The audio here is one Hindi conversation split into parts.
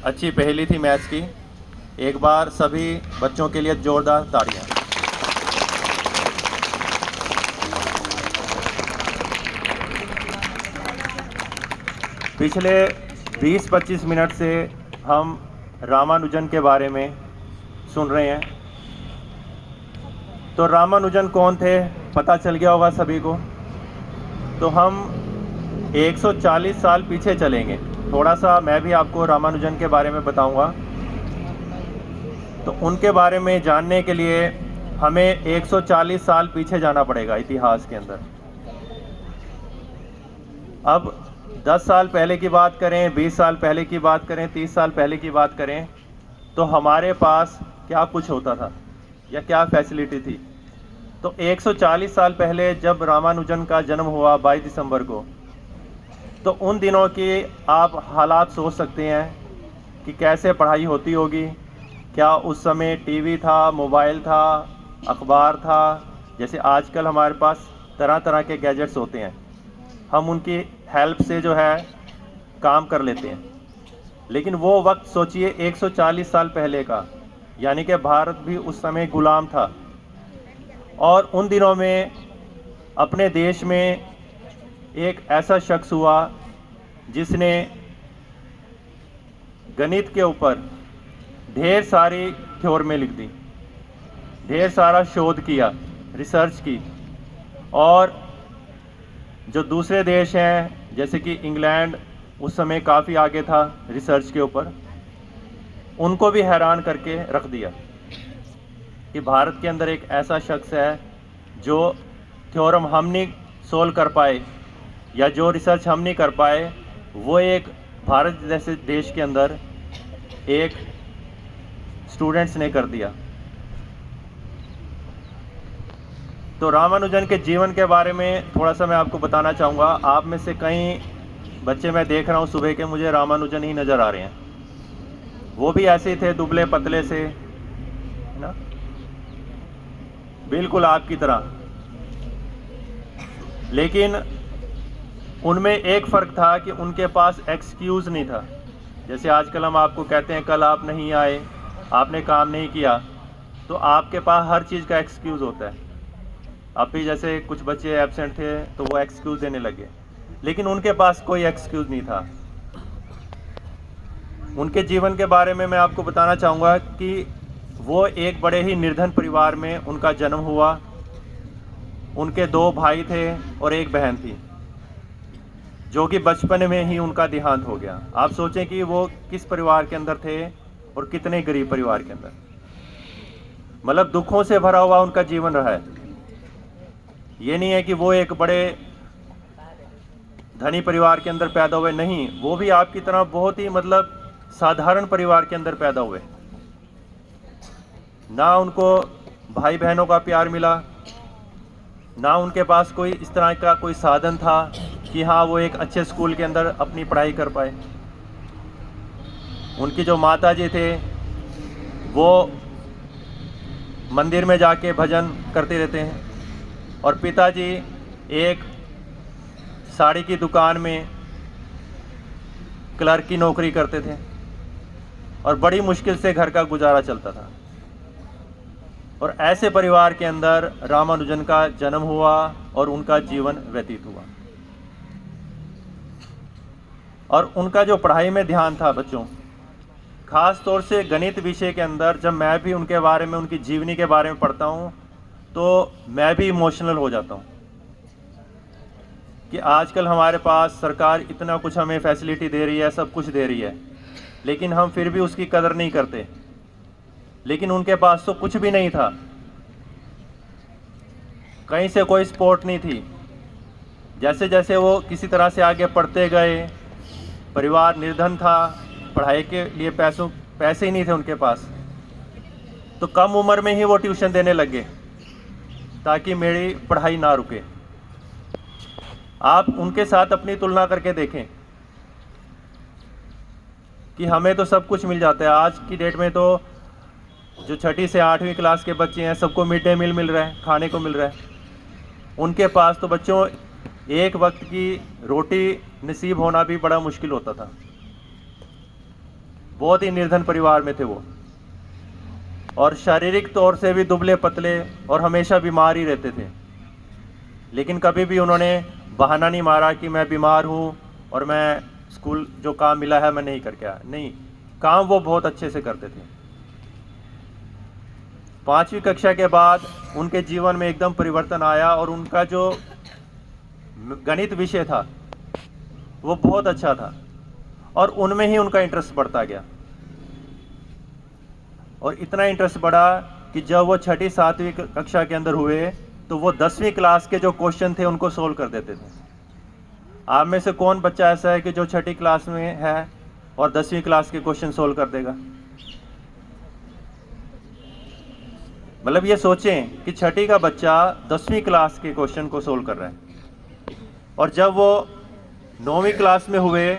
अच्छी पहेली थी मैथ्स की। एक बार सभी बच्चों के लिए जोरदार ताड़ियां। पिछले 20-25 मिनट से हम रामानुजन के बारे में सुन रहे हैं। तो रामानुजन कौन थे पता चल गया होगा सभी को। तो हम 140 साल पीछे चलेंगे। थोड़ा सा मैं भी आपको रामानुजन के बारे में बताऊंगा। तो उनके बारे में जानने के लिए हमें 140 साल पीछे जाना पड़ेगा इतिहास के अंदर। अब 10 साल पहले की बात करें, 20 साल पहले की बात करें, 30 साल पहले की बात करें, तो हमारे पास क्या कुछ होता था या क्या फैसिलिटी थी। तो 140 साल पहले जब रामानुजन का जन्म हुआ 22 दिसंबर को, तो उन दिनों की आप हालात सोच सकते हैं कि कैसे पढ़ाई होती होगी। क्या उस समय टीवी था, मोबाइल था, अखबार था। जैसे आजकल हमारे पास तरह तरह के गैजेट्स होते हैं, हम उनकी हेल्प से जो है काम कर लेते हैं। लेकिन वो वक्त सोचिए 140 साल पहले का, यानी कि भारत भी उस समय गुलाम था। और उन दिनों में अपने देश में एक ऐसा शख्स हुआ जिसने गणित के ऊपर ढेर सारी थ्योरमें लिख दी, ढेर सारा शोध किया, रिसर्च की। और जो दूसरे देश हैं जैसे कि इंग्लैंड उस समय काफ़ी आगे था रिसर्च के ऊपर, उनको भी हैरान करके रख दिया कि भारत के अंदर एक ऐसा शख्स है जो थ्योरम हम नहीं सोल्व कर पाए या जो रिसर्च हम नहीं कर पाए, वो एक भारत जैसे देश के अंदर एक स्टूडेंट्स ने कर दिया। तो रामानुजन के जीवन के बारे में थोड़ा सा मैं आपको बताना चाहूँगा। आप में से कई बच्चे मैं देख रहा हूँ सुबह के, मुझे रामानुजन ही नज़र आ रहे हैं। वो भी ऐसे ही थे, दुबले पतले से, है ना, बिल्कुल आपकी तरह। लेकिन उनमें एक फ़र्क था कि उनके पास एक्सक्यूज़ नहीं था। जैसे आजकल हम आपको कहते हैं कल आप नहीं आए, आपने काम नहीं किया, तो आपके पास हर चीज़ का एक्सक्यूज़ होता है। अब भी जैसे कुछ बच्चे एब्सेंट थे तो वो एक्सक्यूज़ देने लगे, लेकिन उनके पास कोई एक्सक्यूज़ नहीं था। उनके जीवन के बारे में मैं आपको बताना चाहूँगा कि वो एक बड़े ही निर्धन परिवार में उनका जन्म हुआ। उनके 2 भाई थे और एक बहन थी, जो कि बचपन में ही उनका देहांत हो गया। आप सोचें कि वो किस परिवार के अंदर थे और कितने गरीब परिवार के अंदर, मतलब दुखों से भरा हुआ उनका जीवन रहा है। ये नहीं है कि वो एक बड़े धनी परिवार के अंदर पैदा हुए, नहीं, वो भी आपकी तरह बहुत ही मतलब साधारण परिवार के अंदर पैदा हुए। ना उनको भाई बहनों का प्यार मिला, ना उनके पास कोई इस तरह का कोई साधन था कि हाँ वो एक अच्छे स्कूल के अंदर अपनी पढ़ाई कर पाए। उनकी जो माता जी थे वो मंदिर में जाके भजन करते रहते हैं, और पिताजी एक साड़ी की दुकान में क्लर्क की नौकरी करते थे, और बड़ी मुश्किल से घर का गुजारा चलता था। और ऐसे परिवार के अंदर रामानुजन का जन्म हुआ और उनका जीवन व्यतीत हुआ। और उनका जो पढ़ाई में ध्यान था बच्चों, ख़ास तौर से गणित विषय के अंदर, जब मैं भी उनके बारे में, उनकी जीवनी के बारे में पढ़ता हूँ तो मैं भी इमोशनल हो जाता हूँ कि आजकल हमारे पास सरकार इतना कुछ हमें फैसिलिटी दे रही है, सब कुछ दे रही है, लेकिन हम फिर भी उसकी कदर नहीं करते। लेकिन उनके पास तो कुछ भी नहीं था, कहीं से कोई सपोर्ट नहीं थी। जैसे जैसे वो किसी तरह से आगे पढ़ते गए, परिवार निर्धन था, पढ़ाई के लिए पैसे ही नहीं थे उनके पास, तो कम उम्र में ही वो ट्यूशन देने लगे ताकि मेरी पढ़ाई ना रुके। आप उनके साथ अपनी तुलना करके देखें कि हमें तो सब कुछ मिल जाता है। आज की डेट में तो जो 6ठी से 8वीं क्लास के बच्चे हैं सबको मिड डे मील मिल रहा है, खाने को मिल रहा है। उनके पास तो बच्चों एक वक्त की रोटी नसीब होना भी बड़ा मुश्किल होता था। बहुत ही निर्धन परिवार में थे वो, और शारीरिक तौर से भी दुबले पतले और हमेशा बीमार ही रहते थे। लेकिन कभी भी उन्होंने बहाना नहीं मारा कि मैं बीमार हूँ और मैं स्कूल जो काम मिला है मैं नहीं करके आया। नहीं, काम वो बहुत अच्छे से करते थे। 5वीं कक्षा के बाद उनके जीवन में एकदम परिवर्तन आया और उनका जो गणित विषय था वो बहुत अच्छा था और उनमें ही उनका इंटरेस्ट बढ़ता गया। और इतना इंटरेस्ट बढ़ा कि जब वो 6ठी 7वीं कक्षा के अंदर हुए तो वो 10वीं क्लास के जो क्वेश्चन थे उनको सोल्व कर देते थे। आप में से कौन बच्चा ऐसा है कि जो 6ठी क्लास में है और 10वीं क्लास के क्वेश्चन सोल्व कर देगा? मतलब ये सोचें कि 6ठी का बच्चा 10वीं क्लास के क्वेश्चन को सोल्व कर रहा है। और जब वो 9वीं क्लास में हुए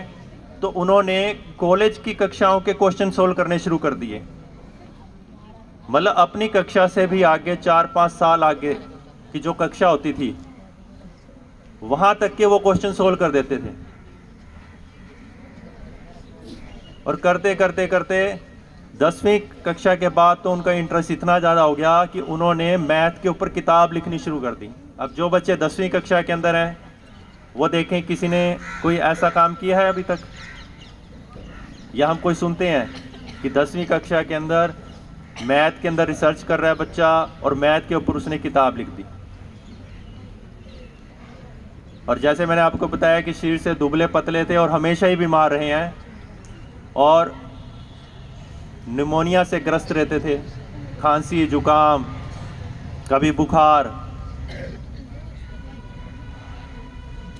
तो उन्होंने कॉलेज की कक्षाओं के क्वेश्चन सोल्व करने शुरू कर दिए। मतलब अपनी कक्षा से भी आगे 4-5 साल आगे की जो कक्षा होती थी वहां तक के वो क्वेश्चन सोल्व कर देते थे। और करते करते करते 10वीं कक्षा के बाद तो उनका इंटरेस्ट इतना ज़्यादा हो गया कि उन्होंने मैथ के ऊपर किताब लिखनी शुरू कर दी। अब जो बच्चे 10वीं कक्षा के अंदर हैं वो देखें किसी ने कोई ऐसा काम किया है अभी तक, या हम कोई सुनते हैं कि 10वीं कक्षा के अंदर मैथ के अंदर रिसर्च कर रहा है बच्चा और मैथ के ऊपर उसने किताब लिख दी। और जैसे मैंने आपको बताया कि शरीर से दुबले पतले थे और हमेशा ही बीमार रहे हैं और निमोनिया से ग्रस्त रहते थे, खांसी जुकाम कभी बुखार,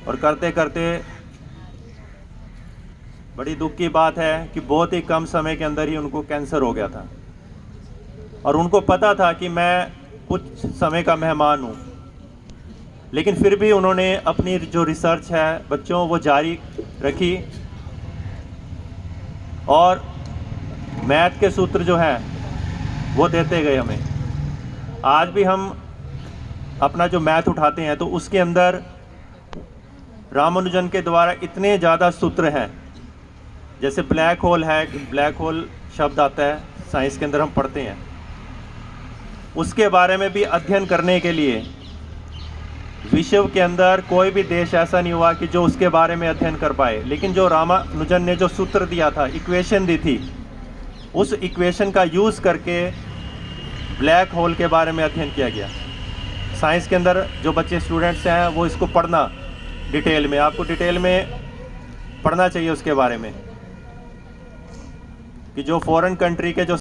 और करते करते बड़ी दुख की बात है कि बहुत ही कम समय के अंदर ही उनको कैंसर हो गया था। और उनको पता था कि मैं कुछ समय का मेहमान हूँ, लेकिन फिर भी उन्होंने अपनी जो रिसर्च है बच्चों वो जारी रखी और मैथ के सूत्र जो हैं वो देते गए हमें। आज भी हम अपना जो मैथ उठाते हैं तो उसके अंदर रामानुजन के द्वारा इतने ज़्यादा सूत्र हैं। जैसे ब्लैक होल है, ब्लैक होल शब्द आता है साइंस के अंदर हम पढ़ते हैं, उसके बारे में भी अध्ययन करने के लिए विश्व के अंदर कोई भी देश ऐसा नहीं हुआ कि जो उसके बारे में अध्ययन कर पाए। लेकिन जो रामानुजन ने जो सूत्र दिया था, इक्वेशन दी थी, उस इक्वेशन का यूज़ करके ब्लैक होल के बारे में अध्ययन किया गया। साइंस के अंदर जो बच्चे स्टूडेंट्स हैं वो इसको पढ़ना डिटेल में, आपको डिटेल में पढ़ना चाहिए उसके बारे में कि जो फॉरेन कंट्री के जो